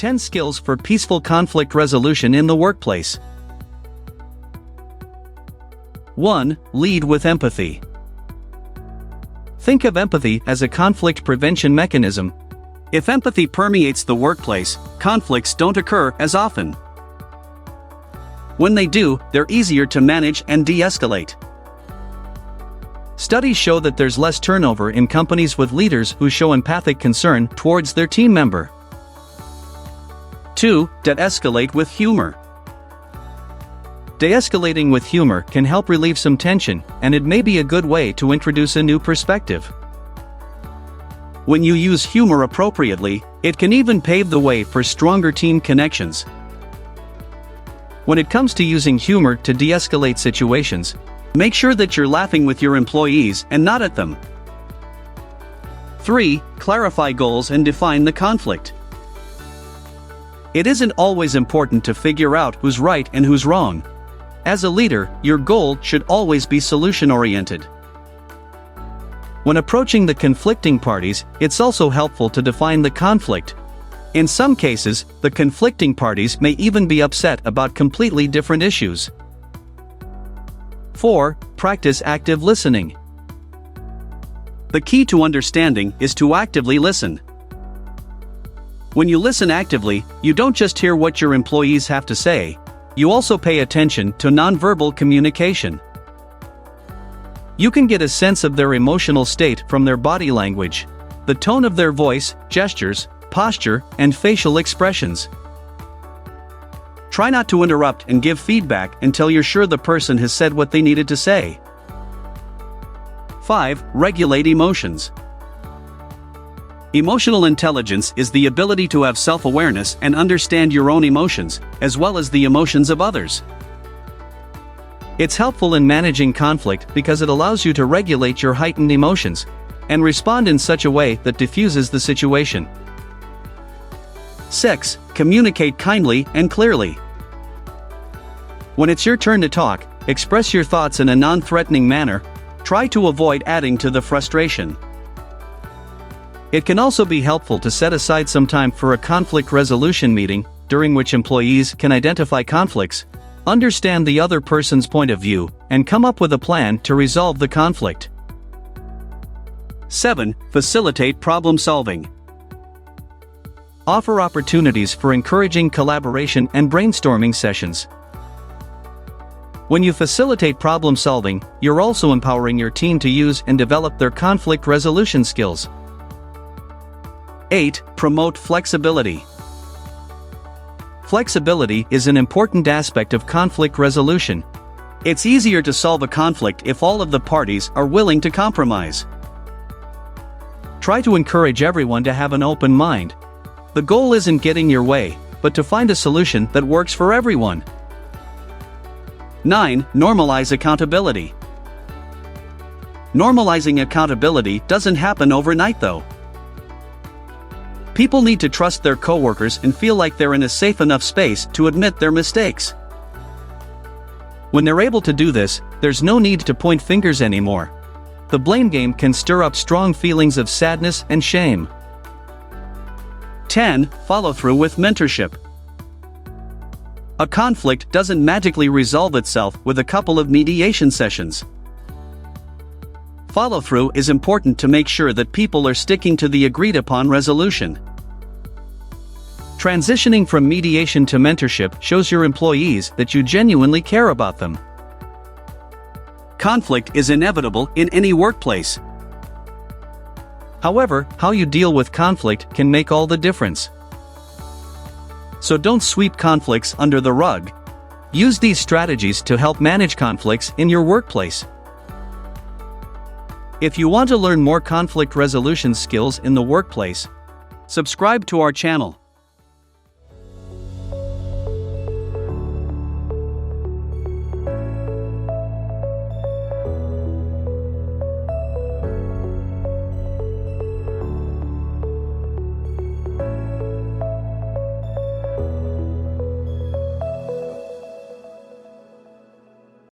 10 skills for peaceful conflict resolution in the workplace. 1. Lead with empathy. Think of empathy as a conflict prevention mechanism. If empathy permeates the workplace, conflicts don't occur as often. When they do, they're easier to manage and de-escalate. Studies show that there's less turnover in companies with leaders who show empathic concern towards their team member. 2. De-escalate with humor. De-escalating with humor can help relieve some tension, and it may be a good way to introduce a new perspective. When you use humor appropriately, it can even pave the way for stronger team connections. When it comes to using humor to de-escalate situations, make sure that you're laughing with your employees and not at them. 3. Clarify goals and define the conflict. It isn't always important to figure out who's right and who's wrong. As a leader, your goal should always be solution-oriented. When approaching the conflicting parties, it's also helpful to define the conflict. In some cases, the conflicting parties may even be upset about completely different issues. 4. Practice active listening. The key to understanding is to actively listen. When you listen actively, you don't just hear what your employees have to say, you also pay attention to nonverbal communication. You can get a sense of their emotional state from their body language, the tone of their voice, gestures, posture, and facial expressions. Try not to interrupt and give feedback until you're sure the person has said what they needed to say. 5. Regulate emotions. Emotional intelligence is the ability to have self-awareness and understand your own emotions, as well as the emotions of others. It's helpful in managing conflict because it allows you to regulate your heightened emotions and respond in such a way that diffuses the situation. 6. Communicate kindly and clearly. When it's your turn to talk, express your thoughts in a non-threatening manner. Try to avoid adding to the frustration. It can also be helpful to set aside some time for a conflict resolution meeting, during which employees can identify conflicts, understand the other person's point of view, and come up with a plan to resolve the conflict. 7. Facilitate problem solving. Offer opportunities for encouraging collaboration and brainstorming sessions. When you facilitate problem solving, you're also empowering your team to use and develop their conflict resolution skills. 8. Promote flexibility. Flexibility is an important aspect of conflict resolution. It's easier to solve a conflict if all of the parties are willing to compromise. Try to encourage everyone to have an open mind. The goal isn't getting your way, but to find a solution that works for everyone. 9. Normalize accountability. Normalizing accountability doesn't happen overnight though. People need to trust their coworkers and feel like they're in a safe enough space to admit their mistakes. When they're able to do this, there's no need to point fingers anymore. The blame game can stir up strong feelings of sadness and shame. 10. Follow through with mentorship. A conflict doesn't magically resolve itself with a couple of mediation sessions. Follow-through is important to make sure that people are sticking to the agreed-upon resolution. Transitioning from mediation to mentorship shows your employees that you genuinely care about them. Conflict is inevitable in any workplace. However, how you deal with conflict can make all the difference. So don't sweep conflicts under the rug. Use these strategies to help manage conflicts in your workplace. If you want to learn more conflict resolution skills in the workplace, subscribe to our channel.